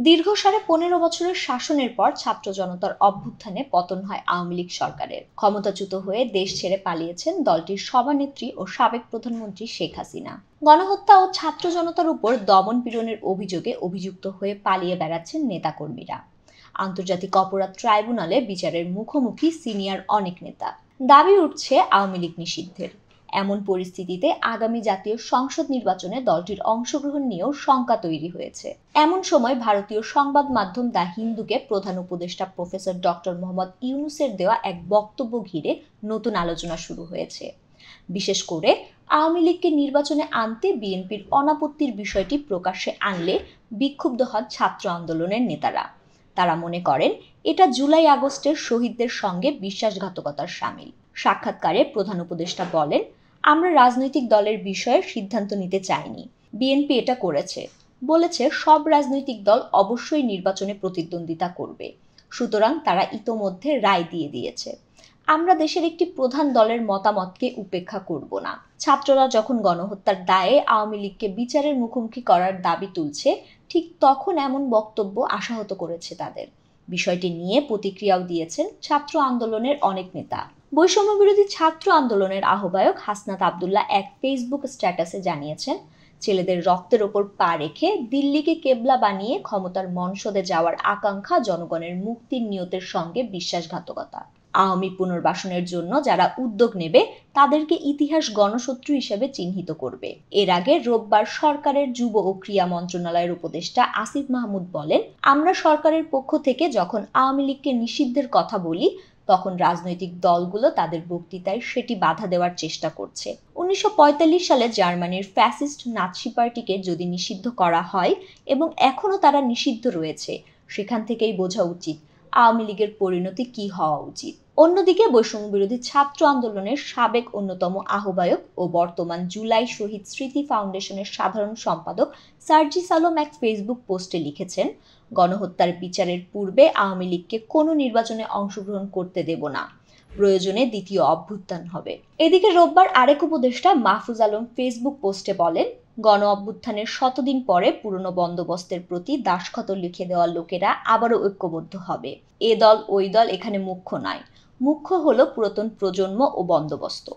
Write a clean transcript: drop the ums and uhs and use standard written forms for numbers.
দীর্ঘ 15.5 বছরের শাসনের পর ছাত্র জনতার অভ্যুত্থানে পতন হয় আওয়ামী লীগ সরকারের। ক্ষমতাচ্যুত হয়ে দেশ ছেড়ে পালিয়েছেন দলটির সভানেত্রী ও সাবেক প্রধানমন্ত্রী শেখ হাসিনা। গণহত্যা ও ছাত্র জনতার উপর দমন পীড়নের অভিযোগে অভিযুক্ত হয়ে পালিয়ে বেড়াচ্ছেন নেতাকর্মীরা। আন্তর্জাতিক অপরাধ ট্রাইব্যুনালে বিচারের মুখোমুখি সিনিয়র অনেক নেতা। দাবি উঠছে আওয়ামী লীগ নিষিদ্ধের। এমন পরিস্থিতিতে আগামী জাতীয় সংসদ নির্বাচনে দলটির অংশগ্রহণ নিয়েও শঙ্কা তৈরি হয়েছে। এমন সময় ভারতীয় সংবাদ মাধ্যম দ্য হিন্দুকে প্রধান উপদেষ্টা প্রফেসর ডক্টর মোহাম্মদ ইউনূসের দেওয়া এক বক্তব্য ঘিরে নতুন আলোচনা শুরু হয়েছে। বিশেষ করে আওয়ামী লীগকে নির্বাচনে আনতে বিএনপির অনাপত্তির বিষয়টি প্রকাশ্যে আনলে বিক্ষুব্ধ হন ছাত্র আন্দোলনের নেতারা। তারা মনে করেন এটা জুলাই আগস্টের শহীদদের সঙ্গে বিশ্বাসঘাতকতার শামিল। সাক্ষাৎকারে প্রধান উপদেষ্টা বলেন, আমরা রাজনৈতিক দলের বিষয়ে সিদ্ধান্ত নিতে চাইনি। বিএনপি এটা করেছে, বলেছে সব রাজনৈতিক দল অবশ্যই নির্বাচনে প্রতিদ্বন্দ্বিতা করবে, সুতরাং তারা ইতোমধ্যে রায় দিয়ে দিয়েছে। আমরা দেশের একটি প্রধান দলের মতামতকে উপেক্ষা করব না। ছাত্ররা যখন গণহত্যার দায়ে আওয়ামী লীগকে বিচারের মুখোমুখি করার দাবি তুলছে, ঠিক তখন এমন বক্তব্য আশাহত করেছে তাদের। বিষয়টি নিয়ে প্রতিক্রিয়াও দিয়েছেন ছাত্র আন্দোলনের অনেক নেতা। বৈষম্য বিরোধী ছাত্র আন্দোলনের আহ্বায়ক হাসনাত আব্দুল্লাহ এক ফেসবুক স্ট্যাটাসে জানিয়েছেন, ছেলেদের রক্তের ওপর পা রেখে দিল্লিকে কেবলা বানিয়ে ক্ষমতার মনসদে যাওয়ার আকাঙ্ক্ষা জনগণের মুক্তির নিয়তের সঙ্গে বিশ্বাসঘাতকতা। আওয়ামী পুনর্বাসনের জন্য যারা উদ্যোগ নেবে তাদেরকে ইতিহাস গণশত্রু হিসেবে চিহ্নিত করবে। এর আগে রোববার সরকারের যুব ও ক্রীড়া মন্ত্রণালয়ের উপদেষ্টা আসিফ মাহমুদ বলেন, আমরা সরকারের পক্ষ থেকে যখন আওয়ামী লীগকে নিষিদ্ধের কথা বলি তখন রাজনৈতিক দলগুলো তাদের বক্তৃতায় সেটি বাধা দেওয়ার চেষ্টা করছে। 1945 সালে জার্মানির ফ্যাসিস্ট নাৎসি পার্টিকে যদি নিষিদ্ধ করা হয় এবং এখনো তারা নিষিদ্ধ রয়েছে, সেখান থেকেই বোঝা উচিত আওয়ামী লীগের পরিণতি কি হওয়া উচিত। অন্যদিকে বৈষম্য বিরোধী ছাত্র আন্দোলনের সাবেক অন্যতম আহ্বায়ক ও বর্তমান জুলাই শহীদ স্মৃতি ফাউন্ডেশনের সাধারণ সম্পাদক সার্জিস আলম এক ফেসবুক পোস্টে লিখেছেন, গণহত্যার বিচারের পূর্বে আওয়ামী লীগকে কোনো নির্বাচনে অংশগ্রহণ করতে দেব না, প্রয়োজনে দ্বিতীয় অভ্যুত্থান হবে। এদিকে রোববার আরেক উপদেষ্টা মাহফুজ আলম ফেসবুক পোস্টে বলেন, গণ অভ্যুত্থানের শতদিন পরে পুরনো বন্দোবস্তের প্রতি দাসখত লিখে দেওয়া লোকেরা আবারও ঐক্যবদ্ধ হবে। এ দল ওই দল এখানে মুখ্য নয়, মুখ্য হলো পুরাতন প্রজন্ম ও বন্দোবস্ত।